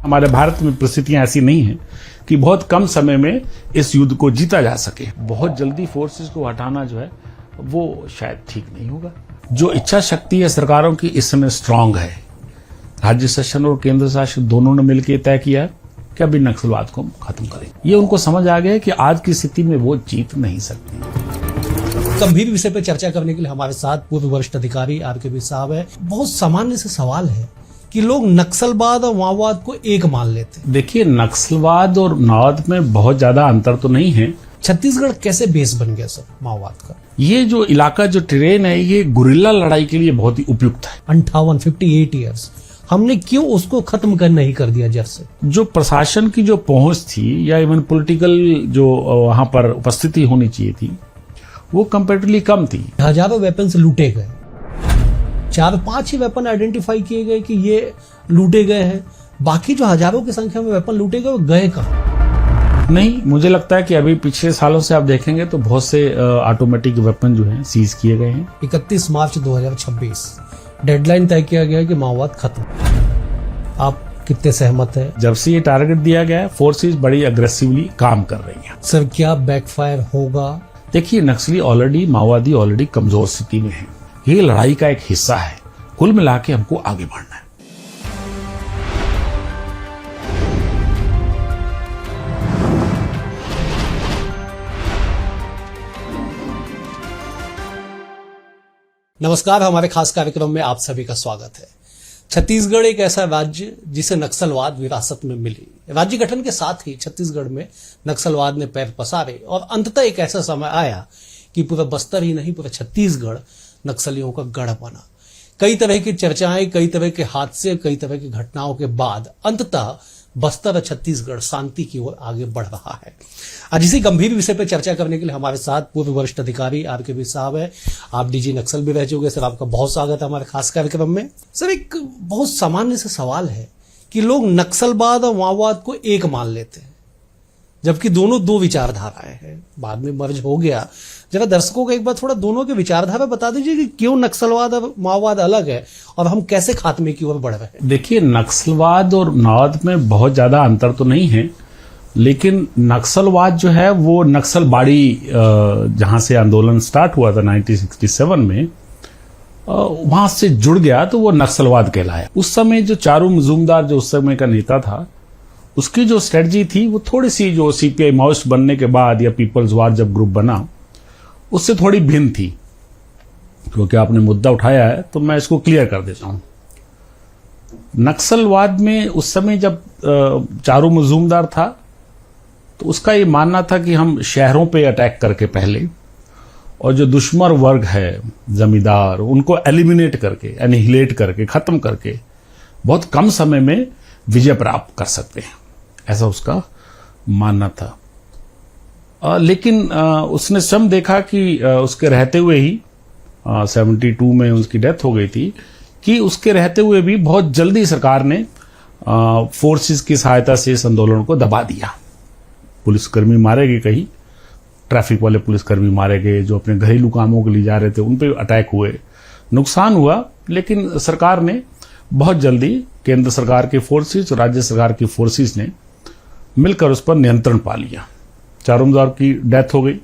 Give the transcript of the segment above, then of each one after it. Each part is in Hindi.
हमारे भारत में परिस्थितियां ऐसी नहीं हैं कि बहुत कम समय में इस युद्ध को जीता जा सके। बहुत जल्दी फोर्सेस को हटाना जो है वो शायद ठीक नहीं होगा। जो इच्छा शक्ति है सरकारों की इस समय स्ट्रांग है। राज्य शासन और केंद्र शासन दोनों ने मिलकर तय किया है कि अभी नक्सलवाद को खत्म करें। ये उनको समझ आ गया है कि आज की स्थिति में वो जीत नहीं सकती। गंभीर विषय पर चर्चा करने के लिए हमारे साथ पूर्व वरिष्ठ अधिकारी आर.के. साहब है। बहुत सामान्य से सवाल है कि लोग नक्सलवाद और माओवाद को एक मान लेते हैं। देखिए, नक्सलवाद और माओवाद में बहुत ज्यादा अंतर तो नहीं है। छत्तीसगढ़ कैसे बेस बन गया सर माओवाद का? ये जो इलाका जो टेरेन है ये गुरिल्ला लड़ाई के लिए बहुत ही उपयुक्त है। 58 ईयर्स हमने क्यों उसको खत्म कर नहीं कर दिया? जैसे जो प्रशासन की जो पहुंच थी या इवन पॉलिटिकल जो वहां पर उपस्थिति होनी चाहिए थी वो कंपैरेटिवली कम थी। हजारों वेपन्स लूटे गए, 4-5 ही वेपन आइडेंटिफाई किए गए कि ये लूटे गए हैं। बाकी जो हजारों की संख्या में वेपन लूटे गए वो गए कहाँ? नहीं, मुझे लगता है कि अभी पिछले सालों से आप देखेंगे तो बहुत से ऑटोमेटिक वेपन जो हैं सीज किए गए हैं। 31 मार्च 2026 डेडलाइन तय किया गया कि माओवाद खत्म। आप कितने सहमत हैं? जब से ये टारगेट दिया गया है फोर्सेस बड़ी अग्रेसिवली काम कर रही हैं। सर क्या बैकफायर होगा? देखिए, नक्सली माओवादी ऑलरेडी कमजोर स्थिति में है। ये लड़ाई का एक हिस्सा है। कुल मिला के हमको आगे बढ़ना है। नमस्कार, हमारे खास कार्यक्रम में आप सभी का स्वागत है। छत्तीसगढ़ एक ऐसा राज्य जिसे नक्सलवाद विरासत में मिली। राज्य गठन के साथ ही छत्तीसगढ़ में नक्सलवाद ने पैर पसारे और अंततः एक ऐसा समय आया कि पूरा बस्तर ही नहीं पूरा छत्तीसगढ़ नक्सलियों का गढ़ बना। कई तरह की चर्चाएं, कई तरह के हादसे, कई तरह की घटनाओं के बाद अंततः बस्तर और छत्तीसगढ़ शांति की ओर आगे बढ़ रहा है। आज इसी गंभीर विषय पर चर्चा करने के लिए हमारे साथ पूर्व वरिष्ठ अधिकारी आर.के. साहब है। आप डीजी नक्सल भी रह चुके। सर आपका बहुत स्वागत है हमारे खास कार्यक्रम में। सर एक बहुत सामान्य से सवाल है कि लोग नक्सलवाद और माओवाद को एक मान लेते हैं, जबकि दोनों दो विचारधाराएं हैं। बाद में मर्ज हो गया। जरा दर्शकों को एक बार थोड़ा दोनों के विचारधारा बता दीजिए कि क्यों नक्सलवाद और माओवाद अलग है और हम कैसे खात्मे की ओर बढ़ रहे हैं। देखिए, नक्सलवाद और माओवाद में बहुत ज्यादा अंतर तो नहीं है, लेकिन नक्सलवाद जो है वो नक्सलबाड़ी जहां से आंदोलन स्टार्ट हुआ था 1967 में वहां से जुड़ गया तो वो नक्सलवाद कहलाया। उस समय जो चारू मजूमदार जो उस समय का नेता था उसकी जो स्ट्रेटजी थी वो थोड़ी सी जो सीपीआई माओइस्ट बनने के बाद या पीपल्स वार जब ग्रुप बना उससे थोड़ी भिन्न थी। क्योंकि आपने मुद्दा उठाया है तो मैं इसको क्लियर कर देता हूं। नक्सलवाद में उस समय जब चारू मजूमदार था तो उसका ये मानना था कि हम शहरों पे अटैक करके पहले और जो दुश्मन वर्ग है जमींदार उनको एलिमिनेट करके एनिहिलेट करके खत्म करके बहुत कम समय में विजय प्राप्त कर सकते हैं, ऐसा उसका मानना था। लेकिन उसने स्वयं देखा कि उसके रहते हुए ही 72 में उसकी डेथ हो गई थी कि उसके रहते हुए भी बहुत जल्दी सरकार ने फोर्सेस की सहायता से इस आंदोलन को दबा दिया। पुलिसकर्मी मारे गए, कहीं ट्रैफिक वाले पुलिसकर्मी मारे गए, जो अपने घरेलू कामों के लिए जा रहे थे उन पे अटैक हुए, नुकसान हुआ। लेकिन सरकार ने बहुत जल्दी केंद्र सरकार की फोर्सेस और राज्य सरकार की फोर्सेस ने मिलकर उस पर नियंत्रण पा लिया। चारू मजूमदार की डेथ हो गई।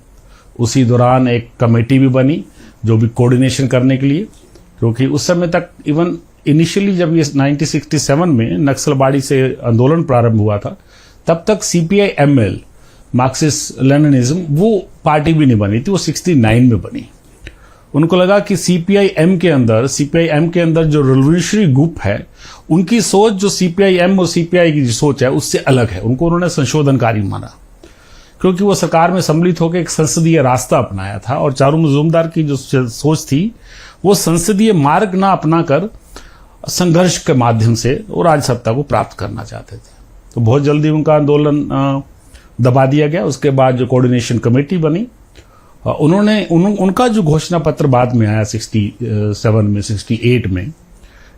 उसी दौरान एक कमेटी भी बनी जो भी कोऑर्डिनेशन करने के लिए, क्योंकि उस समय तक इवन इनिशियली जब ये 1967 में नक्सलबाड़ी से आंदोलन प्रारंभ हुआ था तब तक CPI-ML मार्क्सिस्ट लेनिनिज्म वो पार्टी भी नहीं बनी थी, वो 69 में बनी। उनको लगा कि CPI-M के अंदर जो रिवोल्यूशनरी ग्रुप है उनकी सोच जो CPI-M और CPI की जो सोच है उससे अलग है। उन्होंने संशोधनकारी माना, क्योंकि वो सरकार में सम्मिलित होकर एक संसदीय रास्ता अपनाया था और चारू मजूमदार की जो सोच थी वो संसदीय मार्ग ना अपनाकर संघर्ष के माध्यम से वो राज सत्ता को प्राप्त करना चाहते थे। तो बहुत जल्दी उनका आंदोलन दबा दिया गया। उसके बाद जो कोऑर्डिनेशन कमेटी बनी उनका जो घोषणा पत्र बाद में आया 67 में 68 में,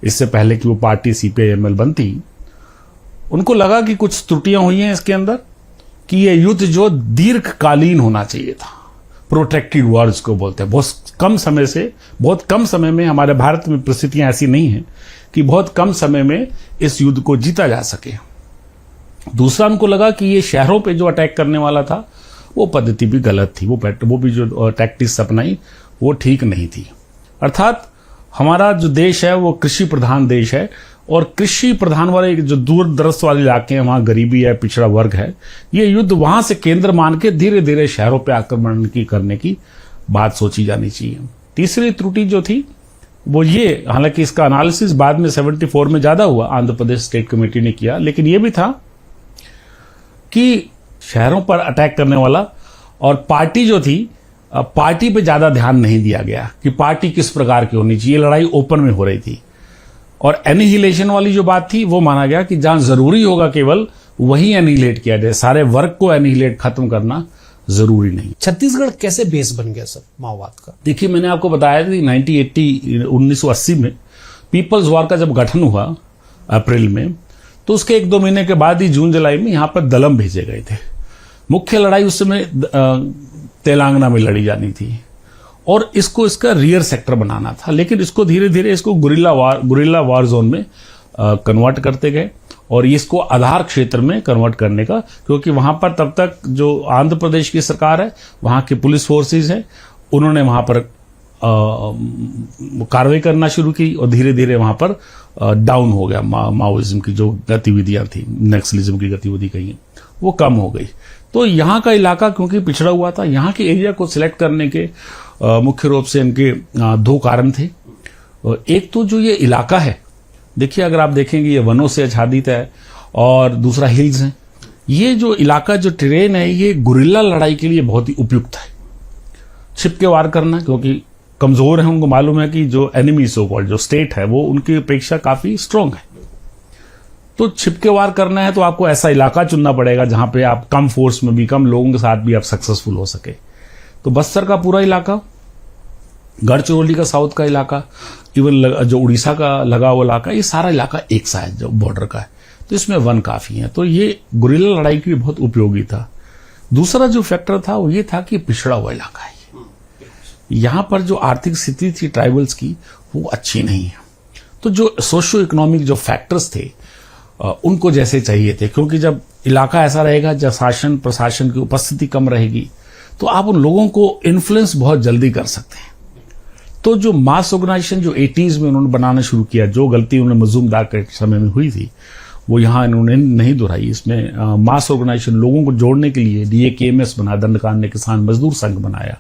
इससे पहले कि वो पार्टी CPI-ML बनती, उनको लगा कि कुछ त्रुटियां हुई हैं इसके अंदर, कि ये युद्ध जो दीर्घकालीन होना चाहिए था, प्रोट्रैक्टेड वॉर को बोलते हैं। बहुत कम समय में हमारे भारत में परिस्थितियां ऐसी नहीं हैं कि बहुत कम समय में इस युद्ध को जीता जा सके। दूसरा उनको लगा कि ये शहरों पे जो अटैक करने वाला था वो पद्धति भी गलत थी, वो भी जो टैक्टिक्स अपनाई वो ठीक नहीं थी। अर्थात हमारा जो देश है वो कृषि प्रधान देश है, और कृषि प्रधान वाले जो दूर दराज वाले इलाके हैं वहां गरीबी है, पिछड़ा वर्ग है, ये युद्ध वहां से केंद्र मान के धीरे धीरे शहरों पे आक्रमण करने की बात सोची जानी चाहिए। तीसरी त्रुटि जो थी वो ये, हालांकि इसका एनालिसिस बाद में 74 में ज्यादा हुआ, आंध्र प्रदेश स्टेट कमेटी ने किया, लेकिन ये भी था कि शहरों पर अटैक करने वाला और पार्टी जो थी, पार्टी पे ज्यादा ध्यान नहीं दिया गया कि पार्टी किस प्रकार की होनी चाहिए। लड़ाई ओपन में हो रही थी, और एनिहिलेशन वाली जो बात थी वो माना गया कि जहां जरूरी होगा केवल वही एनिहिलेट किया जाए, सारे वर्ग को एनिहिलेट खत्म करना जरूरी नहीं। छत्तीसगढ़ कैसे बेस बन गया सर माओवाद का? देखिए, मैंने आपको बताया कि 1980 में पीपल्स वॉर का जब गठन हुआ अप्रैल में, तो उसके 1-2 महीने के बाद ही जून जुलाई में यहां पर दलम भेजे गए थे। मुख्य लड़ाई उस समय तेलंगाना में लड़ी जानी थी, और इसको इसका रियर सेक्टर बनाना था, लेकिन इसको धीरे धीरे इसको गुरिल्ला वार जोन में कन्वर्ट करते गए, और इसको आधार क्षेत्र में कन्वर्ट करने का, क्योंकि वहां पर तब तक जो आंध्र प्रदेश की सरकार है, वहां की पुलिस फोर्सेस है, उन्होंने वहां पर कार्रवाई करना शुरू की, और धीरे धीरे वहां पर डाउन हो गया माओइज्म की जो गतिविधियां थी, नक्सलिज्म की गतिविधि कही वो कम हो गई। तो यहाँ का इलाका क्योंकि पिछड़ा हुआ था, यहाँ के एरिया को सिलेक्ट करने के मुख्य रूप से इनके 2 कारण थे। एक तो जो ये इलाका है, देखिए अगर आप देखेंगे ये वनों से आच्छादित है, और दूसरा हिल्स है। ये जो इलाका, जो टेरेन है, ये गुरिल्ला लड़ाई के लिए बहुत ही उपयुक्त है। छिप के वार करना, क्योंकि कमजोर है, उनको मालूम है कि जो एनिमी सो कॉल्ड जो स्टेट है वो उनकी अपेक्षा काफी स्ट्रांग है, तो छिप के वार करना है तो आपको ऐसा इलाका चुनना पड़ेगा जहां पे आप कम फोर्स में भी, कम लोगों के साथ भी आप सक्सेसफुल हो सके। तो बस्तर का पूरा इलाका, गढ़चिरौली का साउथ का इलाका, इवन जो उड़ीसा का लगा हुआ इलाका, ये सारा इलाका एक सा है जो बॉर्डर का है, तो इसमें वन काफी है, तो ये गुरिल्ला लड़ाई के लिए बहुत उपयोगी था। दूसरा जो फैक्टर था वो ये था कि पिछड़ा हुआ इलाका है, यहां पर जो आर्थिक स्थिति थी ट्राइबल्स की वो अच्छी नहीं है, तो जो सोशियो इकोनॉमिक जो फैक्टर्स थे उनको जैसे चाहिए थे, क्योंकि जब इलाका ऐसा रहेगा जब शासन प्रशासन की उपस्थिति कम रहेगी तो आप उन लोगों को इन्फ्लुएंस बहुत जल्दी कर सकते हैं। तो जो मास ऑर्गेनाइजेशन जो 80s में उन्होंने बनाना शुरू किया, जो गलती उन्होंने मजूमदार के समय में हुई थी वो यहाँ इन्होंने नहीं दोहराई। इसमें मास ऑर्गेनाइजेशन लोगों को जोड़ने के लिए DAKMS बना, दंडकारण्य किसान मजदूर संघ बनाया,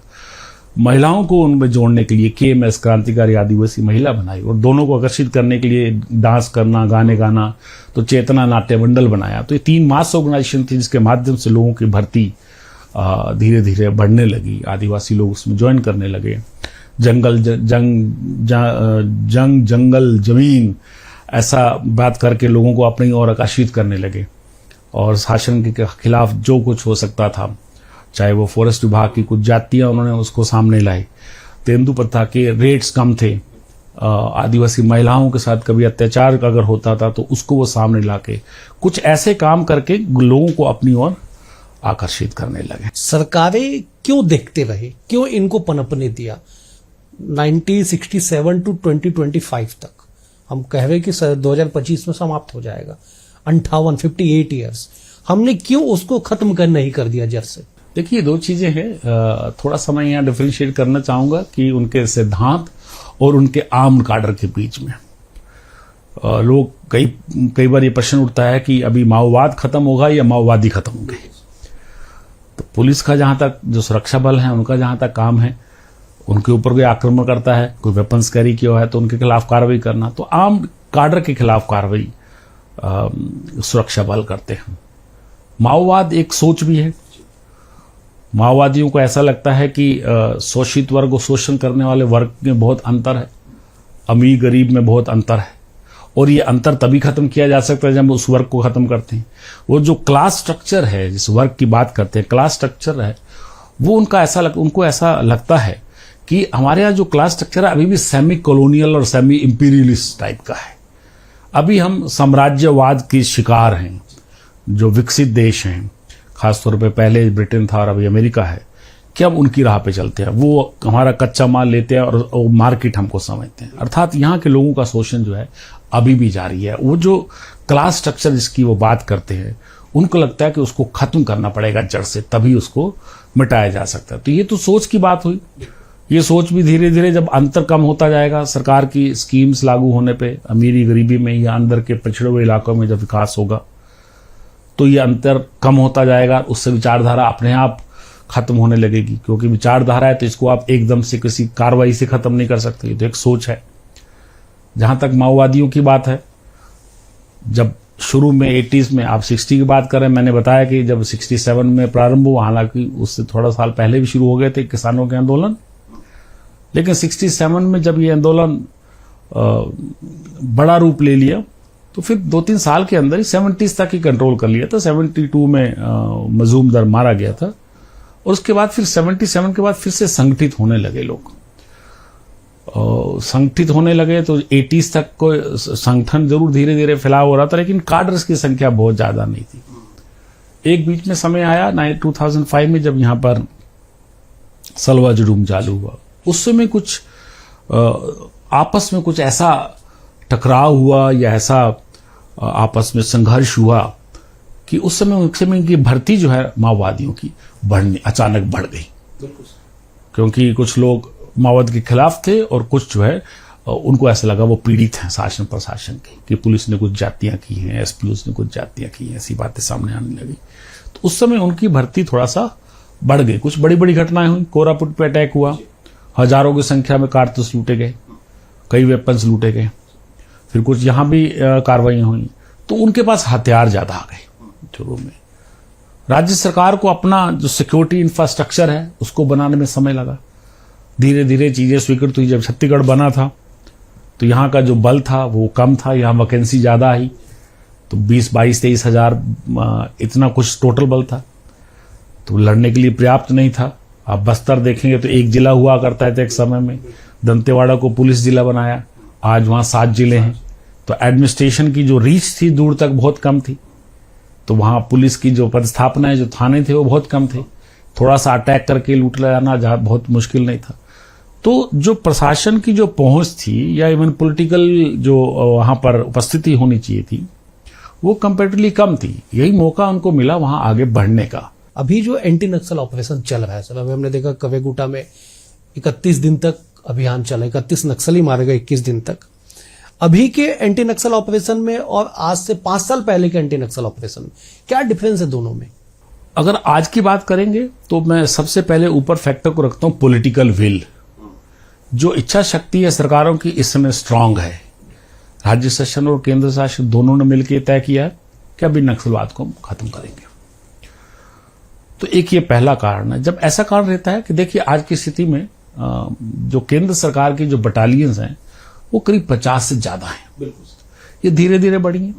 महिलाओं को उनमें जोड़ने के लिए KMS क्रांतिकारी आदिवासी महिला बनाई, और दोनों को आकर्षित करने के लिए डांस करना, गाने गाना, तो चेतना नाट्य मंडल बनाया। तो ये 3 मास ऑर्गेनाइजेशन थी जिसके माध्यम से लोगों की भर्ती धीरे धीरे बढ़ने लगी, आदिवासी लोग उसमें ज्वाइन करने लगे। जंगल जमीन ऐसा बात करके लोगों को अपनी ओर आकर्षित करने लगे, और शासन के खिलाफ जो कुछ हो सकता था, चाहे वो फॉरेस्ट विभाग की कुछ जातियां, उन्होंने उसको सामने लाई। तेंदुपत्ता के रेट्स कम थे, आदिवासी महिलाओं के साथ कभी अत्याचार अगर होता था तो उसको वो सामने लाके कुछ ऐसे काम करके लोगों को अपनी ओर आकर्षित करने लगे। सरकारें क्यों देखते रहे, क्यों इनको पनपने दिया? 1967 टू 2025 तक हम कह रहे कि 2025 में समाप्त हो जाएगा, 58 ईयर्स, हमने क्यों उसको खत्म कर नहीं कर दिया जड़ से? देखिए 2 चीजें हैं, थोड़ा सा मैं यहाँ डिफरेंशिएट करना चाहूंगा कि उनके सिद्धांत और उनके आर्म काडर के बीच में लोग कई बार ये प्रश्न उठता है कि अभी माओवाद खत्म होगा या माओवादी खत्म होंगे। तो पुलिस का जहां तक, जो सुरक्षा बल है उनका जहां तक काम है, उनके ऊपर कोई आक्रमण करता है, कोई वेपन्स कैरी किया है तो उनके खिलाफ कार्रवाई करना, तो आर्म काडर के खिलाफ कार्रवाई सुरक्षा बल करते हैं। माओवाद एक सोच भी है, माओवादियों को ऐसा लगता है कि शोषित वर्ग और शोषण करने वाले वर्ग में बहुत अंतर है, अमीर गरीब में बहुत अंतर है, और ये अंतर तभी खत्म किया जा सकता है जब उस वर्ग को खत्म करते हैं। वो जो क्लास स्ट्रक्चर है, जिस वर्ग की बात करते हैं, क्लास स्ट्रक्चर है, वो उनको ऐसा लगता है कि हमारे यहाँ जो क्लास स्ट्रक्चर है अभी भी सेमी कॉलोनियल और सेमी इंपीरियलिस्ट टाइप का है। अभी हम साम्राज्यवाद के शिकार हैं। जो विकसित देश हैं, खासतौर पे पहले ब्रिटेन था और अभी अमेरिका है, कि हम उनकी राह पे चलते हैं, वो हमारा कच्चा माल लेते हैं और मार्केट हमको समझते हैं। अर्थात यहाँ के लोगों का शोषण जो है अभी भी जारी है। वो जो क्लास स्ट्रक्चर जिसकी वो बात करते हैं उनको लगता है कि उसको खत्म करना पड़ेगा जड़ से, तभी उसको मिटाया जा सकता है। तो ये तो सोच की बात हुई। ये सोच भी धीरे धीरे जब अंतर कम होता जाएगा, सरकार की स्कीम्स लागू होने पे, अमीरी गरीबी में या अंदर के पिछड़े हुए इलाकों में जब विकास होगा, तो ये अंतर कम होता जाएगा। उससे विचारधारा अपने आप खत्म होने लगेगी, क्योंकि विचारधारा है तो इसको आप एकदम से किसी कार्रवाई से खत्म नहीं कर सकते। ये तो एक सोच है। जहां तक माओवादियों की बात है, जब शुरू में 80s में, आप 60 की बात करें, मैंने बताया कि जब 67 में प्रारंभ हुआ, हालांकि उससे थोड़ा साल पहले भी शुरू हो गए थे किसानों के आंदोलन, लेकिन 67 में जब ये आंदोलन बड़ा रूप ले लिया तो फिर 2-3 साल के अंदर ही 70s तक ही कंट्रोल कर लिया था। 72 में मजूमदार मारा गया था और उसके बाद फिर 77 के बाद फिर से संगठित होने लगे लोग। संगठित होने लगे तो 80s तक को संगठन जरूर धीरे धीरे फैलाव हो रहा था, लेकिन काडर्स की संख्या बहुत ज्यादा नहीं थी। एक बीच में समय आया 2005 में जब यहां पर सलवा जुलूम चालू हुआ। उस समय कुछ आपस में कुछ ऐसा टकराव हुआ या ऐसा आपस में संघर्ष हुआ कि उस समय इनकी भर्ती जो है माओवादियों की अचानक बढ़ गई, क्योंकि कुछ लोग माओवाद के खिलाफ थे और कुछ जो है उनको ऐसा लगा वो पीड़ित हैं शासन प्रशासन की, कि पुलिस ने कुछ जातियां की हैं, एसपीओ ने कुछ जातियां की हैं, ऐसी बातें सामने आने लगी। तो उस समय उनकी भर्ती थोड़ा सा बढ़ गई। कुछ बड़ी बड़ी घटनाएं हुई। कोरापुट पे अटैक हुआ, हजारों की संख्या में कारतूस लूटे गए, कई वेपन्स लूटे गए। फिर कुछ यहां भी कार्रवाइयां हुई, तो उनके पास हथियार ज्यादा आ गए शुरू में। राज्य सरकार को अपना जो सिक्योरिटी इंफ्रास्ट्रक्चर है उसको बनाने में समय लगा। धीरे धीरे चीजें स्वीकृत हुई। जब छत्तीसगढ़ बना था तो यहाँ का जो बल था वो कम था, यहाँ वैकेंसी ज्यादा आई, तो 20-22-23 हजार इतना कुछ टोटल बल था, तो लड़ने के लिए पर्याप्त नहीं था। आप बस्तर देखेंगे तो एक जिला हुआ करता है एक समय में, दंतेवाड़ा को पुलिस जिला बनाया, आज वहां 7 जिले हैं। तो एडमिनिस्ट्रेशन की जो रीच थी दूर तक बहुत कम थी, तो वहां पुलिस की जो पदस्थापना है, जो थाने थे वो बहुत कम थे। थोड़ा सा अटैक करके लूट लाना जहां बहुत मुश्किल नहीं था। तो जो प्रशासन की जो पहुंच थी या इवन पॉलिटिकल जो वहां पर उपस्थिति होनी चाहिए थी वो कंपैरेटिवली कम थी। यही मौका उनको मिला वहां आगे बढ़ने का। अभी जो एंटी नक्सल ऑपरेशन चल रहा है सर, अभी हमने देखा कवेगुटा में 31 दिन तक अभियान चला, 31 नक्सली मारे गए 21 दिन तक। अभी के एंटी नक्सल ऑपरेशन में और आज से 5 साल पहले के एंटी नक्सल ऑपरेशन में क्या डिफरेंस है दोनों में? अगर आज की बात करेंगे तो मैं सबसे पहले ऊपर फैक्टर को रखता हूं पॉलिटिकल विल। जो इच्छा शक्ति है सरकारों की इस समय स्ट्रांग है। राज्य शासन और केंद्र शासन दोनों ने मिलकर तय किया है कि अभी नक्सलवाद को खत्म करेंगे। तो एक ये पहला कारण है। जब ऐसा कारण रहता है कि देखिए आज की स्थिति में जो केंद्र सरकार की जो बटालियंस हैं वो करीब 50 से ज्यादा हैं। ये धीरे धीरे बढ़ी हैं।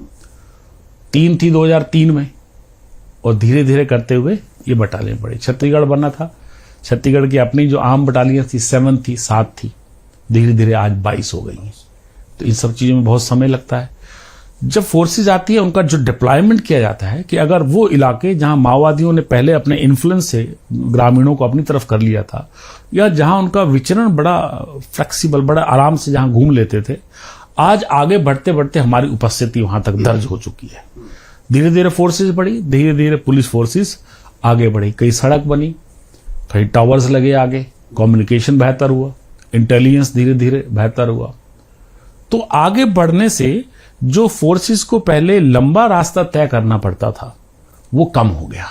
3 थी 2003 में और धीरे धीरे करते हुए ये बटालियन बढ़ी। छत्तीसगढ़ बना था, छत्तीसगढ़ की अपनी जो आम बटालियन थी 7 थी, 7 थी, धीरे धीरे आज 22 हो गई हैं। तो इन सब चीजों में बहुत समय लगता है। जब फोर्सेज आती है उनका जो डिप्लॉयमेंट किया जाता है कि अगर वो इलाके जहां माओवादियों ने पहले अपने इन्फ्लुएंस से ग्रामीणों को अपनी तरफ कर लिया था, या जहां उनका विचरण बड़ा फ्लेक्सिबल, बड़ा आराम से जहां घूम लेते थे, आज आगे बढ़ते बढ़ते हमारी उपस्थिति वहां तक दर्ज हो चुकी है। धीरे धीरे फोर्सेज बढ़ी, धीरे धीरे पुलिस फोर्सेज आगे बढ़ी, कई सड़क बनी, कई टावर्स लगे, आगे कम्युनिकेशन बेहतर हुआ, इंटेलिजेंस धीरे धीरे बेहतर हुआ। तो आगे बढ़ने से जो फोर्सेस को पहले लंबा रास्ता तय करना पड़ता था वो कम हो गया।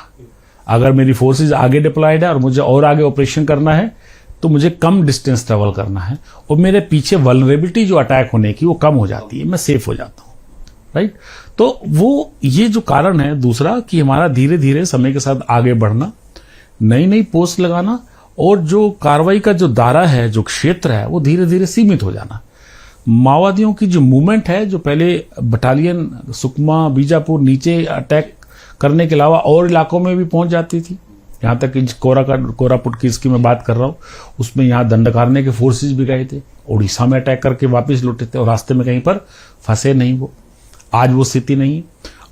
अगर मेरी फोर्सेस आगे डिप्लॉयड है और मुझे और आगे ऑपरेशन करना है तो मुझे कम डिस्टेंस ट्रेवल करना है और मेरे पीछे वल्नरेबिलिटी जो अटैक होने की वो कम हो जाती है, मैं सेफ हो जाता हूं, राइट। तो वो ये जो कारण है दूसरा कि हमारा धीरे धीरे समय के साथ आगे बढ़ना, नई नई पोस्ट लगाना और जो कार्रवाई का जो दायरा है, जो क्षेत्र है, वो धीरे धीरे सीमित हो जाना। माओवादियों की जो मूवमेंट है, जो पहले बटालियन सुकमा, बीजापुर नीचे अटैक करने के अलावा और इलाकों में भी पहुंच जाती थी, यहां तक कि कोरापुट की इसकी मैं बात कर रहा हूं, उसमें यहां दंडकारण्य के फोर्सेस भी गए थे, उड़ीसा में अटैक करके वापस लौटे थे और रास्ते में कहीं पर फंसे नहीं वो। आज वो स्थिति नहीं।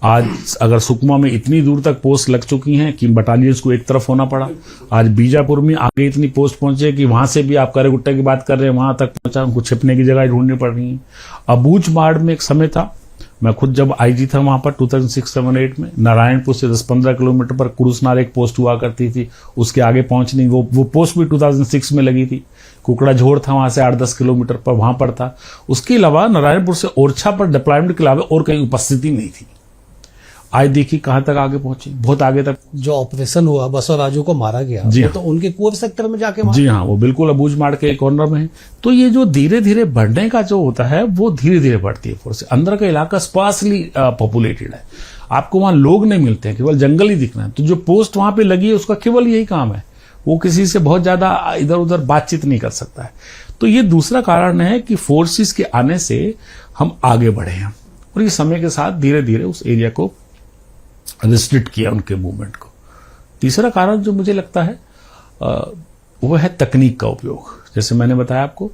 आज अगर सुकमा में इतनी दूर तक पोस्ट लग चुकी हैं कि बटालियंस को एक तरफ होना पड़ा। आज बीजापुर में आगे इतनी पोस्ट पहुंचे कि वहां से भी आप करेगुट्टा की बात कर रहे हैं, वहां तक पहुंचा, उनको छिपने की जगह ढूंढनी पड़ रही है। अबूझमाड़ में एक समय था मैं खुद जब आईजी था वहां पर 2006-7-8 में, नारायणपुर से 10-15 किलोमीटर पर कुरुसनार एक पोस्ट हुआ करती थी, उसके आगे पहुंच नहीं, वो पोस्ट भी 2006 में लगी थी। कुकड़ा झोड़ था वहां से 8-10 किलोमीटर पर, वहां पर था। उसके अलावा नारायणपुर से ओरछा पर डिप्लॉयमेंट के अलावा और कहीं उपस्थिति नहीं थी। आज देखिए कहां तक आगे पहुंचे, बहुत आगे तक। जो ऑपरेशन हुआ बसवराजू को मारा गया, जी वो हाँ। तो उनके कोर सेक्टर में जाके मारा। जी हाँ, वो बिल्कुल अबूझमाड़ के कॉर्नर में है। तो ये जो धीरे धीरे बढ़ने का जो होता है वो धीरे धीरे बढ़ती है फोर्स। अंदर का इलाका स्पार्सली पॉपुलेटेड है, आपको वहां लोग नहीं मिलते हैं, केवल जंगल ही दिखना है। तो जो पोस्ट वहां पे लगी है उसका केवल यही काम है, वो किसी से बहुत ज्यादा इधर उधर बातचीत नहीं कर सकता है। तो ये दूसरा कारण है कि फोर्सेस के आने से हम आगे बढ़े हैं, और ये समय के साथ धीरे धीरे उस एरिया को रिस्ट्रिक्ट किया, उनके मूवमेंट को। तीसरा कारण जो मुझे लगता है वो है तकनीक का उपयोग। जैसे मैंने बताया आपको,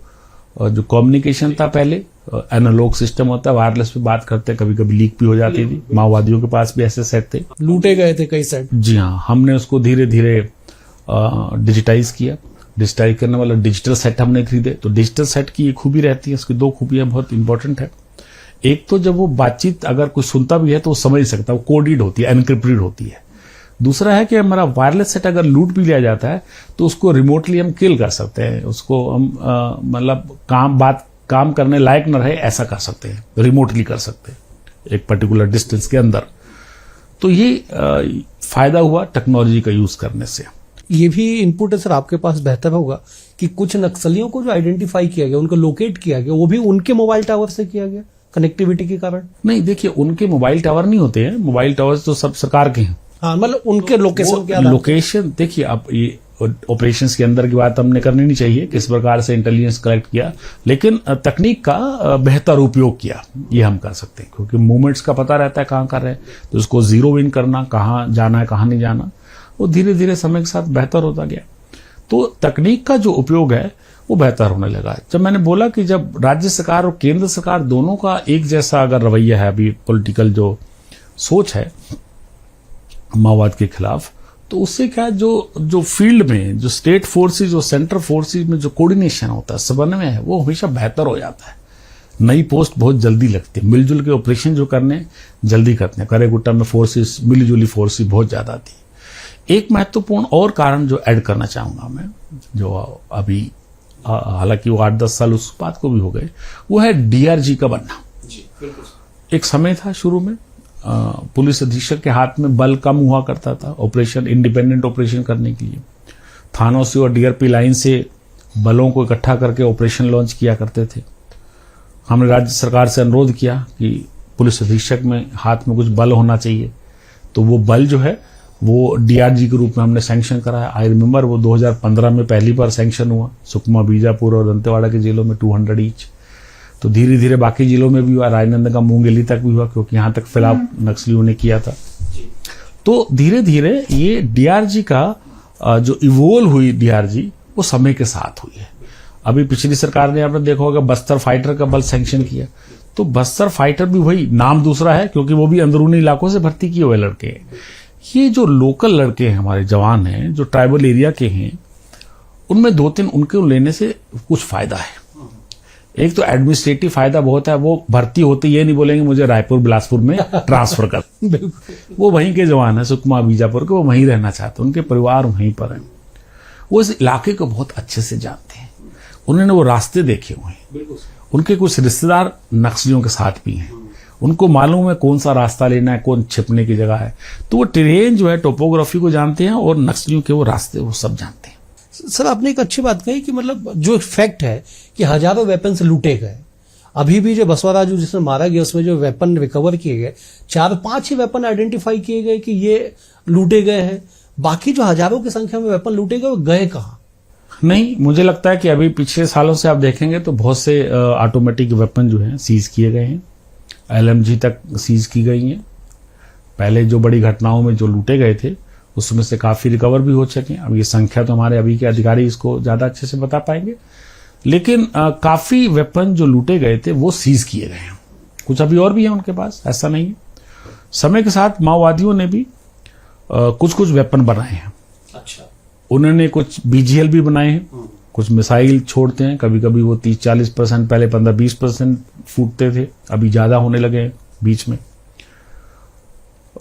जो कम्युनिकेशन था पहले एनालॉग सिस्टम होता है, वायरलेस पे बात करते, कभी कभी लीक भी हो जाती थी। माओवादियों के पास भी ऐसे सेट थे, लूटे गए थे कई सेट। जी हाँ, हमने उसको धीरे धीरे डिजिटाइज किया। डिजिटाइज करने वाला डिजिटल सेट हमने खरीदे। तो डिजिटल सेट की एक खूबी रहती है, उसकी दो खूबियां बहुत इंपॉर्टेंट है। एक तो जब वो बातचीत अगर कोई सुनता भी है तो वो समझ सकता है, वो कोडेड होती है, एनक्रिप्टेड होती है। दूसरा है कि हमारा वायरलेस सेट अगर लूट भी लिया जाता है तो उसको रिमोटली हम किल कर सकते हैं, उसको हम मतलब काम करने लायक न रहे ऐसा कर सकते हैं, रिमोटली कर सकते हैं एक पर्टिकुलर डिस्टेंस के अंदर। तो ये फायदा हुआ टेक्नोलॉजी का यूज करने से। ये भी इनपुट है सर आपके पास बेहतर होगा कि कुछ नक्सलियों को जो आइडेंटिफाई किया गया, उनको लोकेट किया गया, वो भी उनके मोबाइल टावर से किया गया, कनेक्टिविटी के कारण। नहीं, देखिए उनके मोबाइल टावर नहीं होते हैं, मोबाइल टावर्स तो सब सरकार के हैं। हाँ, मतलब उनके लोकेशन क्या लोकेशन देखिए, अब ये ऑपरेशंस के अंदर की बात हमने करनी नहीं चाहिए, किस प्रकार से इंटेलिजेंस कलेक्ट किया, लेकिन तकनीक का बेहतर उपयोग किया, ये हम कर सकते हैं। क्योंकि मूवमेंट्स का पता रहता है कहाँ कर रहे हैं, तो उसको जीरो इन करना, कहाँ जाना है कहाँ नहीं जाना, वो धीरे धीरे समय के साथ बेहतर होता गया। तो तकनीक का जो उपयोग है वो बेहतर होने लगा। जब मैंने बोला कि जब राज्य सरकार और केंद्र सरकार दोनों का एक जैसा अगर रवैया है, अभी पॉलिटिकल जो सोच है माओवाद के खिलाफ, तो उससे क्या जो फील्ड में जो स्टेट फोर्सेज और सेंट्रल फोर्सेज में जो कोऑर्डिनेशन होता है, समन्वय है, वो हमेशा बेहतर हो जाता है। नई पोस्ट बहुत जल्दी लगती है, मिलजुल के ऑपरेशन जो करने जल्दी करते हैं। करेगुट्टा में फोर्सेस, मिलीजुली फोर्सेस बहुत ज्यादा थी। एक महत्वपूर्ण और कारण जो ऐड करना चाहूंगा मैं, जो अभी हालांकि वो 8-10 साल उस बात को भी हो गए, वो है डीआरजी का बनना। जी, बिल्कुल। एक समय था शुरू में पुलिस अधीक्षक के हाथ में बल कम हुआ करता था ऑपरेशन, इंडिपेंडेंट ऑपरेशन करने के लिए। थानों से और डीआरपी लाइन से बलों को इकट्ठा करके ऑपरेशन लॉन्च किया करते थे। हमने राज्य सरकार से अनुरोध किया कि पुलिस अधीक्षक में हाथ में कुछ बल होना चाहिए, तो वो बल जो है वो डीआरजी के रूप में हमने सैंक्शन कराया। आई रिमेम्बर वो 2015 में पहली बार सैंक्शन हुआ, सुकमा, बीजापुर और दंतेवाड़ा के जिलों में 200 ईच। तो धीरे धीरे बाकी जिलों में भी हुआ, राजनांदगांव का मुंगेली तक भी हुआ, क्योंकि यहां तक फिलहाल नक्सलियों ने किया था। तो धीरे धीरे ये डीआरजी का जो इवोल्व हुई डीआरजी, वो समय के साथ हुई है। अभी पिछली सरकार ने आपने देखा होगा बस्तर फाइटर का बल सैंक्शन किया, तो बस्तर फाइटर भी वही, नाम दूसरा है क्योंकि वो भी अंदरूनी इलाकों से भर्ती किए हुए लड़के हैं। ये जो लोकल लड़के हैं, हमारे जवान हैं, जो ट्राइबल एरिया के हैं, उनमें 2-3 उनके लेने से कुछ फायदा है। एक तो एडमिनिस्ट्रेटिव फायदा बहुत है, वो भर्ती होते ये नहीं बोलेंगे मुझे रायपुर बिलासपुर में ट्रांसफर कर वो वहीं के जवान है, सुकमा बीजापुर के, वो वहीं रहना चाहते हैं, उनके परिवार वहीं पर हैं, वो इस इलाके को बहुत अच्छे से जानते हैं, उन्होंने वो रास्ते देखे हुए हैं, उनके कुछ रिश्तेदार नक्सलियों के साथ भी हैं, उनको मालूम है कौन सा रास्ता लेना है, कौन छिपने की जगह है। तो वो टेरेन जो है, टोपोग्राफी को जानते हैं और नक्सलियों के वो रास्ते वो सब जानते हैं। सर आपने एक अच्छी बात कही कि मतलब जो फैक्ट है कि हजारों वेपन्स लूटे गए। अभी भी जो बसवराजू जिसने मारा गया उसमें जो वेपन रिकवर किए गए, 4-5 ही वेपन आइडेंटिफाई किए गए कि ये लूटे गए हैं। बाकी जो हजारों की संख्या में वेपन लूटे गए वो गए कहाँ? नहीं, मुझे लगता है कि अभी पिछले सालों से आप देखेंगे तो बहुत से ऑटोमेटिक वेपन जो है सीज किए गए हैं, LMG तक सीज की गई हैं। पहले जो बड़ी घटनाओं में जो लूटे गए थे उसमें से काफी रिकवर भी हो सके। अब ये संख्या तो हमारे अभी के अधिकारी इसको ज्यादा अच्छे से बता पाएंगे, लेकिन काफी वेपन जो लूटे गए थे वो सीज किए गए हैं। कुछ अभी और भी है उनके पास, ऐसा नहीं है। समय के साथ माओवादियों ने भी कुछ वेपन बनाए हैं। अच्छा, उन्होंने कुछ BGL भी बनाए हैं, कुछ मिसाइल छोड़ते हैं, कभी कभी वो 30-40%, पहले 15-20% फूटते थे, अभी ज्यादा होने लगे हैं। बीच में।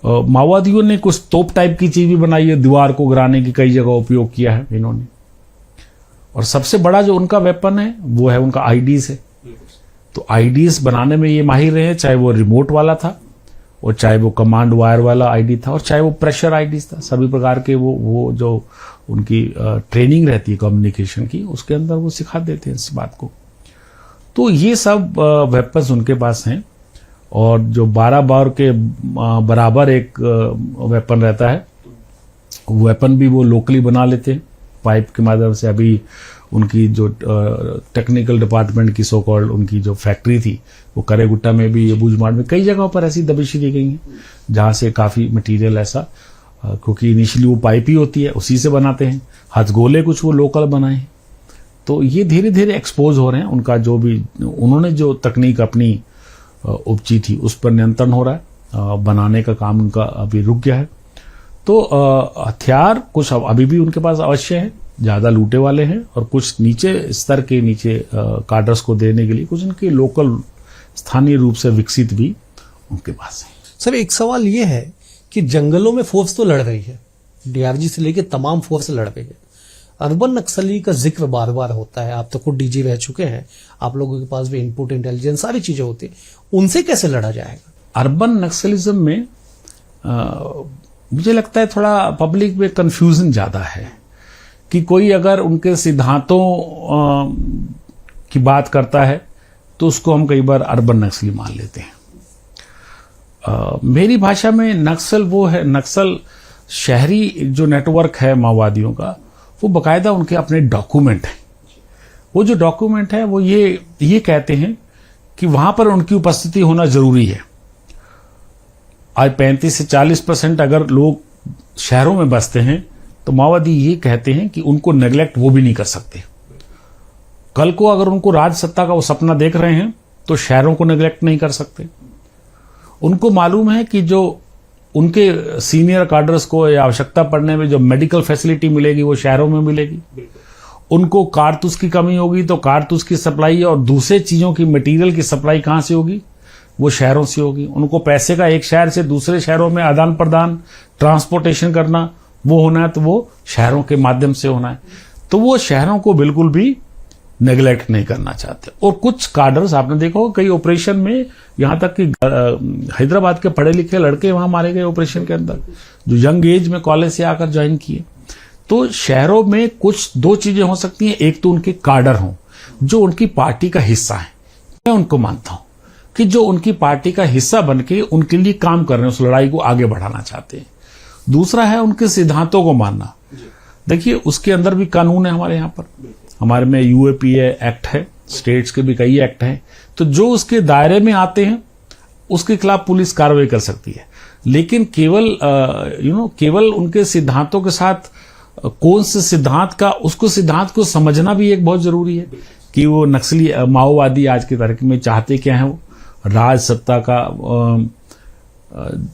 माओवादियों ने कुछ तोप टाइप की चीज भी बनाई है, दीवार को गिराने की कई जगह उपयोग किया है इन्होंने। और सबसे बड़ा जो उनका वेपन है वो है उनका आईडीज है। तो आईडीज बनाने में ये माहिर रहे हैं, चाहे वो रिमोट वाला था और चाहे वो कमांड वायर वाला आईडी था और चाहे वो प्रेशर आईडीज था। सभी प्रकार के वो जो उनकी ट्रेनिंग रहती है कम्युनिकेशन की, उसके अंदर वो सिखा देते हैं इस बात को। तो ये सब वेपन्स उनके पास हैं। और जो 12 बार के बराबर एक वेपन रहता है, वेपन भी वो लोकली बना लेते हैं पाइप के माध्यम से। अभी उनकी जो टेक्निकल डिपार्टमेंट की सो कॉल्ड उनकी जो फैक्ट्री थी, वो करेगुट्टा में भी, बूझमाड़ में, कई जगहों पर ऐसी दबिशी दी गई है जहां से काफी मटेरियल ऐसा, क्योंकि इनिशियली वो पाइप ही होती है, उसी से बनाते हैं। हथगोले कुछ वो लोकल बनाए हैं। तो ये धीरे धीरे एक्सपोज हो रहे हैं। उनका जो भी उन्होंने जो तकनीक अपनी उपजी थी उस पर नियंत्रण हो रहा है। बनाने का काम उनका अभी रुक गया है। तो हथियार कुछ अभी भी उनके पास अवश्य है, ज्यादा लूटे वाले हैं, और कुछ नीचे स्तर के नीचे कार्डर्स को देने के लिए कुछ उनके लोकल स्थानीय रूप से विकसित भी उनके पास है। सर, एक सवाल ये है कि जंगलों में फोर्स तो लड़ रही है, डीआरजी से लेकर तमाम फोर्स लड़ रही है। अर्बन नक्सली का जिक्र बार बार होता है। आप तो खुद डीजी रह चुके हैं, आप लोगों के पास भी इनपुट इंटेलिजेंस सारी चीजें होती है। उनसे कैसे लड़ा जाएगा? अर्बन नक्सलिज्म में मुझे लगता है थोड़ा पब्लिक में कंफ्यूजन ज्यादा है कि कोई अगर उनके सिद्धांतों की बात करता है तो उसको हम कई बार अर्बन नक्सली मान लेते हैं। मेरी भाषा में नक्सल वो है, नक्सल शहरी जो नेटवर्क है माओवादियों का, वो बकायदा उनके अपने डॉक्यूमेंट हैं। वो जो डॉक्यूमेंट है वो ये कहते हैं कि वहां पर उनकी उपस्थिति होना जरूरी है। आज 35 से 40% अगर लोग शहरों में बसते हैं तो माओवादी ये कहते हैं कि उनको नेग्लेक्ट वो भी नहीं कर सकते। कल को अगर उनको राज सत्ता का वो सपना देख रहे हैं तो शहरों को नेग्लेक्ट नहीं कर सकते। उनको मालूम है कि जो उनके सीनियर कार्डर्स को या आवश्यकता पड़ने में जो मेडिकल फैसिलिटी मिलेगी वो शहरों में मिलेगी। उनको कारतूस की कमी होगी तो कारतूस की सप्लाई और दूसरे चीजों की मटेरियल की सप्लाई कहां से होगी? वो शहरों से होगी। उनको पैसे का एक शहर से दूसरे शहरों में आदान प्रदान, ट्रांसपोर्टेशन करना, वो होना है तो वो शहरों के माध्यम से होना है। तो वो शहरों को बिल्कुल भी नेग्लेक्ट नहीं करना चाहते। और कुछ कार्डर्स आपने देखा होगा कई ऑपरेशन में, यहां तक कि हैदराबाद के पढ़े लिखे लड़के वहां मारे गए ऑपरेशन के अंदर, जो यंग एज में कॉलेज से आकर ज्वाइन किए। तो शहरों में कुछ दो चीजें हो सकती हैं। एक तो उनके कार्डर हों जो उनकी पार्टी का हिस्सा है, मैं उनको मानता हूं कि जो उनकी पार्टी का हिस्सा बनके उनके लिए काम कर रहे हैं, उस लड़ाई को आगे बढ़ाना चाहते हैं। दूसरा है उनके सिद्धांतों को मानना। देखिए उसके अंदर भी कानून है हमारे यहाँ पर, हमारे में यूएपीए एक्ट है, स्टेट्स के भी कई एक्ट हैं। तो जो उसके दायरे में आते हैं उसके खिलाफ पुलिस कार्रवाई कर सकती है। लेकिन केवल उनके सिद्धांतों के साथ कौन से सिद्धांत का, उसको सिद्धांत को समझना भी एक बहुत जरूरी है कि वो नक्सली माओवादी आज की तारीख में चाहते क्या है। वो राज सत्ता का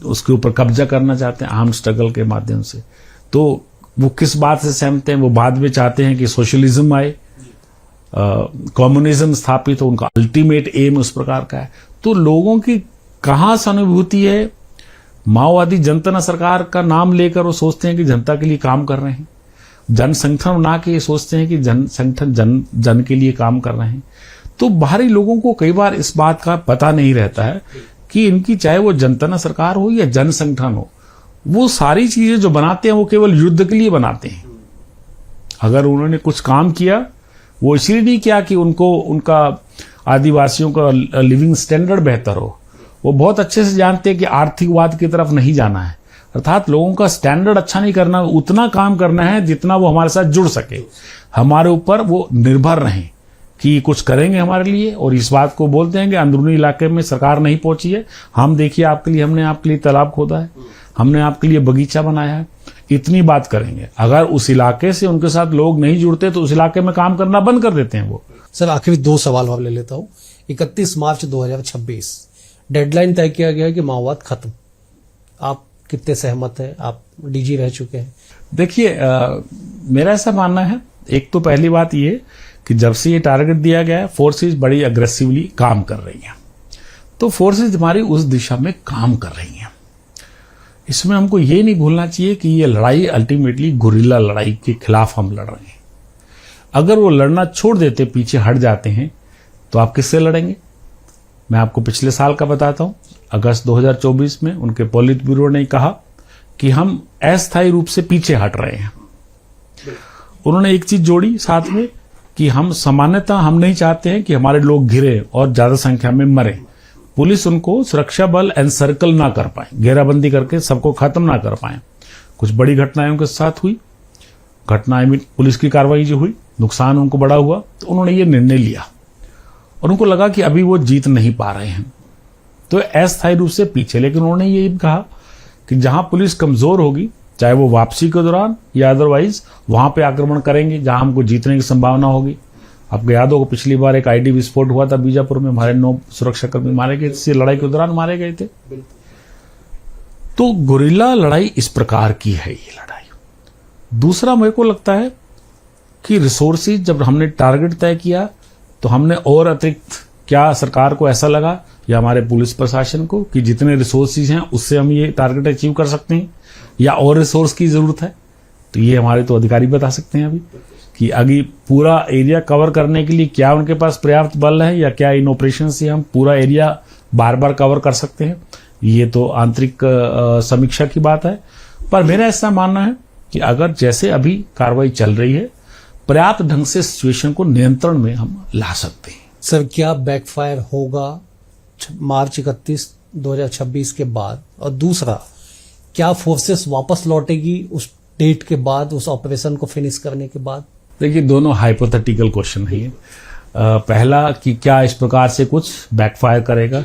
उसके ऊपर कब्जा करना चाहते हैं आर्म स्ट्रगल के माध्यम से। तो वो किस बात से सहमत हैं? वो बाद में चाहते हैं कि सोशलिज्म आए, कम्युनिज्म स्थापित हो, उनका अल्टीमेट एम उस प्रकार का है। तो लोगों की कहां सहानुभूति है? माओवादी जनता सरकार का नाम लेकर वो सोचते हैं कि जनता के लिए काम कर रहे हैं। जन संगठन बना के सोचते हैं कि जन संगठन जन के लिए काम कर रहे हैं। तो बाहरी लोगों को कई बार इस बात का पता नहीं रहता है कि इनकी चाहे वो जनता सरकार हो या जन संगठन हो, वो सारी चीजें जो बनाते हैं वो केवल युद्ध के लिए बनाते हैं। अगर उन्होंने कुछ काम किया वो इसलिए नहीं किया कि उनका आदिवासियों का लिविंग स्टैंडर्ड बेहतर हो। वो बहुत अच्छे से जानते हैं कि आर्थिकवाद की तरफ नहीं जाना है, अर्थात लोगों का स्टैंडर्ड अच्छा नहीं करना, उतना काम करना है जितना वो हमारे साथ जुड़ सके, हमारे ऊपर वो निर्भर रहें कि कुछ करेंगे हमारे लिए। और इस बात को बोलते हैं कि अंदरूनी इलाके में सरकार नहीं पहुंची है, हम देखिए आपके लिए, हमने आपके लिए तालाब खोदा है, हमने आपके लिए बगीचा बनाया है, इतनी बात करेंगे। अगर उस इलाके से उनके साथ लोग नहीं जुड़ते तो उस इलाके में काम करना बंद कर देते हैं वो। सर आखिरी दो सवाल और ले लेता हूं। 31 मार्च 2026 डेडलाइन तय किया गया कि माओवाद खत्म। आप कितने सहमत हैं? आप डीजी रह चुके हैं। देखिए मेरा ऐसा मानना है, एक तो पहली बात ये कि जब से ये टारगेट दिया गया है फोर्सेस बड़ी अग्रेसिवली काम कर रही हैं। तो फोर्सेज हमारी उस दिशा में काम कर रही हैं। इसमें हमको ये नहीं भूलना चाहिए कि ये लड़ाई अल्टीमेटली गुरिल्ला लड़ाई के खिलाफ हम लड़ रहे हैं। अगर वो लड़ना छोड़ देते, पीछे हट जाते हैं, तो आप किससे लड़ेंगे? मैं आपको पिछले साल का बताता हूं। अगस्त 2024 में उनके पॉलिट ब्यूरो ने कहा कि हम अस्थायी रूप से पीछे हट रहे हैं। उन्होंने एक चीज जोड़ी साथ में कि हम सामान्यतः हम नहीं चाहते हैं कि हमारे लोग घिरे और ज्यादा संख्या में मरे। पुलिस उनको सुरक्षा बल एनसर्कल ना कर पाए, घेराबंदी करके सबको खत्म ना कर पाए। कुछ बड़ी घटनाएं उनके साथ हुई, घटनाएं में पुलिस की कार्रवाई जो हुई, नुकसान उनको बड़ा हुआ, तो उन्होंने ये निर्णय लिया और उनको लगा कि अभी वो जीत नहीं पा रहे हैं, तो अस्थायी रूप से पीछे। लेकिन उन्होंने ये भी कहा कि जहां पुलिस कमजोर होगी, चाहे वो वापसी के दौरान या अदरवाइज, वहां पे आक्रमण करेंगे जहां हमको जीतने की संभावना होगी। आपको याद होगा पिछली बार एक आईडी विस्फोट हुआ था बीजापुर में, हमारे 9 सुरक्षाकर्मी मारे गए, इस लड़ाई के दौरान मारे गए थे। तो गुरिल्ला लड़ाई इस प्रकार की है ये लड़ाई। दूसरा मेरे को लगता है कि रिसोर्सेज, जब हमने टारगेट तय किया तो हमने और अतिरिक्त, क्या सरकार को ऐसा लगा या हमारे पुलिस प्रशासन को कि जितने रिसोर्सेज हैं उससे हम ये टारगेट अचीव कर सकते हैं या और रिसोर्स की जरूरत है? तो ये हमारे तो अधिकारी बता सकते हैं अभी कि अभी पूरा एरिया कवर करने के लिए क्या उनके पास पर्याप्त बल है या क्या इन ऑपरेशन से हम पूरा एरिया बार बार कवर कर सकते हैं। ये तो आंतरिक समीक्षा की बात है। पर मेरा ऐसा मानना है कि अगर जैसे अभी कार्रवाई चल रही है, पर्याप्त ढंग से सिचुएशन को नियंत्रण में हम ला सकते हैं। सर, क्या बैकफायर होगा मार्च 31, 2026 के बाद? और दूसरा, क्या फोर्सेस वापस लौटेगी उस डेट के बाद, उस ऑपरेशन को फिनिश करने के बाद? देखिए, दोनों हाइपोथेटिकल क्वेश्चन है ये। पहला कि क्या इस प्रकार से कुछ बैकफायर करेगा।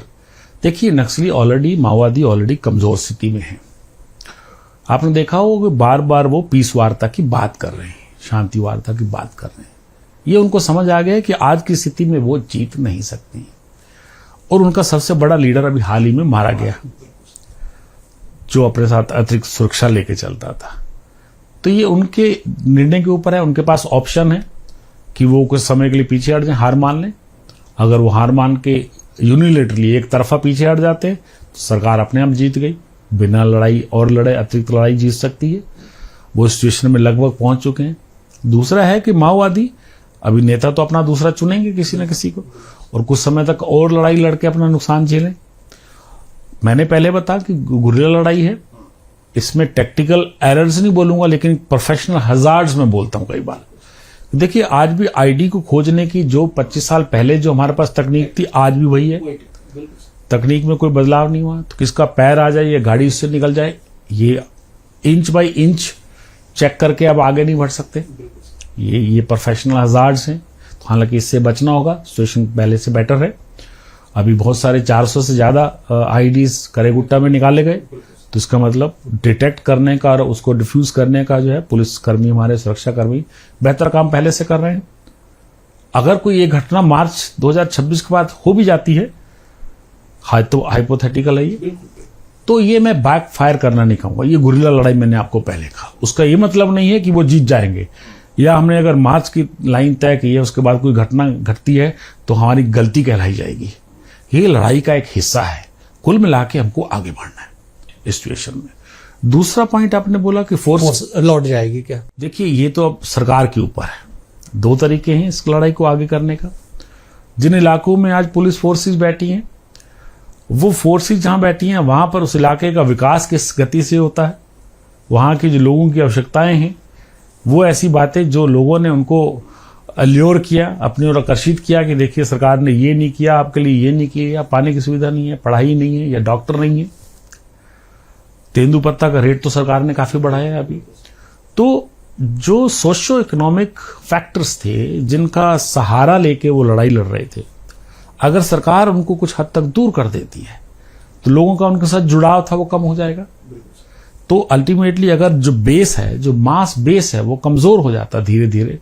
देखिए, नक्सली ऑलरेडी, माओवादी ऑलरेडी कमजोर स्थिति में है। आपने देखा होगा कि बार बार वो पीस वार्ता की बात कर रहे हैं, शांति वार्ता की बात कर रहे हैं। ये उनको समझ आ गया है कि आज की स्थिति में वो जीत नहीं सकती। और उनका सबसे बड़ा लीडर अभी हाल ही में मारा गया, जो अपने साथ अतिरिक्त सुरक्षा लेके चलता था। तो ये उनके निर्णय के ऊपर है। उनके पास ऑप्शन है कि वो कुछ समय के लिए पीछे हट जाए, हार मान लें। अगर वो हार मान के यूनिलेटरली एक तरफा पीछे हट जाते हैं तो सरकार अपने आप जीत गई, बिना लड़ाई और लड़े अतिरिक्त लड़ाई जीत सकती है। वो सिचुएशन में लगभग पहुंच चुके हैं। दूसरा है कि माओवादी अभी नेता तो अपना दूसरा चुनेंगे किसी न किसी को, और कुछ समय तक और लड़ाई लड़के अपना नुकसान झेलें। मैंने पहले बताया कि गुरिल्ला लड़ाई है, इसमें टेक्टिकल एरर्स नहीं बोलूंगा, लेकिन प्रोफेशनल हजार्ड्स में बोलता हूं कई बार। देखिए, आज भी आईडी को खोजने की जो 25 साल पहले जो हमारे पास तकनीक थी, आज भी वही है। तकनीक में कोई बदलाव नहीं हुआ। तो किसका पैर आ जाए या गाड़ी उससे निकल जाए, ये इंच बाई इंच चेक करके अब आगे नहीं बढ़ सकते। ये प्रोफेशनल हजार्ड्स हैं। तो हालांकि इससे बचना होगा, सिचुएशन पहले से बेटर है। अभी बहुत सारे 400 से ज्यादा आईडीज करेगुट्टा में निकाले गए। तो इसका मतलब डिटेक्ट करने का और उसको डिफ्यूज करने का जो है, पुलिस कर्मी, हमारे सुरक्षा कर्मी बेहतर काम पहले से कर रहे हैं। अगर कोई ये घटना मार्च 2026 के बाद हो भी जाती है, तो हाइपोथेटिकल है ये, तो ये मैं बैक फायर करना नहीं कहूंगा। ये गुरिल्ला लड़ाई मैंने आपको पहले कहा। उसका ये मतलब नहीं है कि वो जीत जाएंगे, या हमने अगर मार्च की लाइन तय की है उसके बाद कोई घटना घटती है तो हमारी गलती कहलाई जाएगी। ये लड़ाई का एक हिस्सा है। कुल मिला के हमको आगे बढ़ना है इस सिचुएशन में। दूसरा पॉइंट आपने बोला कि फोर्स लौट जाएगी क्या? देखिए, ये तो अब सरकार के ऊपर है। 2 तरीके हैं इस लड़ाई को आगे करने का। जिन इलाकों में आज पुलिस फोर्सेस बैठी हैं, वो फोर्सेस जहां बैठी हैं वहां पर उस इलाके का विकास किस गति से होता है, वहां की जो लोगों की आवश्यकताएं हैं, वो ऐसी बातें जो लोगों ने उनको अल्योर किया, अपनी ओर आकर्षित किया कि देखिए सरकार ने ये नहीं किया आपके लिए, ये नहीं किया, पानी की सुविधा नहीं है, पढ़ाई नहीं है, या डॉक्टर नहीं है। तेंदुपत्ता का रेट तो सरकार ने काफी बढ़ाया है अभी। तो जो सोशो इकोनॉमिक फैक्टर्स थे जिनका सहारा लेके वो लड़ाई लड़ रहे थे, अगर सरकार उनको कुछ हद तक दूर कर देती है तो लोगों का उनके साथ जुड़ाव था वो कम हो जाएगा। तो अल्टीमेटली अगर जो बेस है, जो मास बेस है, वो कमजोर हो जाता धीरे धीरे,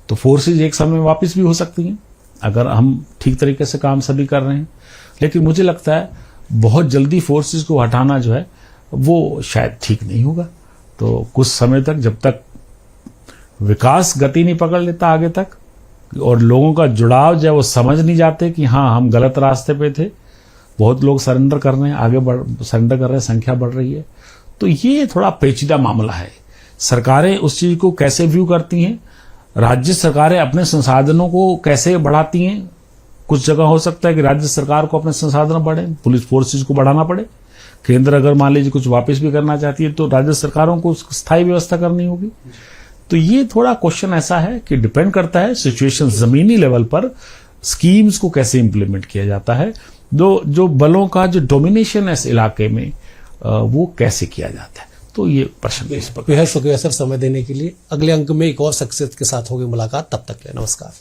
तो फोर्सेज एक समय में वापस भी हो सकती हैं अगर हम ठीक तरीके से काम सभी कर रहे हैं। लेकिन मुझे लगता है बहुत जल्दी फोर्सेज को हटाना जो है वो शायद ठीक नहीं होगा। तो कुछ समय तक, जब तक विकास गति नहीं पकड़ लेता आगे तक और लोगों का जुड़ाव जो है वो समझ नहीं जाते कि हाँ हम गलत रास्ते पे थे, बहुत लोग सरेंडर कर रहे हैं, सरेंडर कर रहे हैं, संख्या बढ़ रही है। तो ये थोड़ा पेचीदा मामला है। सरकारें उस चीज को कैसे व्यू करती हैं, राज्य सरकारें अपने संसाधनों को कैसे बढ़ाती हैं। कुछ जगह हो सकता है कि राज्य सरकार को अपने संसाधन बढ़े, पुलिस फोर्सेज को बढ़ाना पड़े। केंद्र अगर मान लीजिए कुछ वापस भी करना चाहती है तो राज्य सरकारों को स्थायी व्यवस्था करनी होगी। तो ये थोड़ा क्वेश्चन ऐसा है कि डिपेंड करता है सिचुएशन, जमीनी लेवल पर स्कीम्स को कैसे इंप्लीमेंट किया जाता है, जो बलों का जो डोमिनेशन है इस इलाके में वो कैसे किया जाता है। तो ये प्रश्न इस पर। बेहद शुक्रिया सर समय देने के लिए। अगले अंक में एक और शख्सियत के साथ होगी मुलाकात, तब तक के लिए नमस्कार।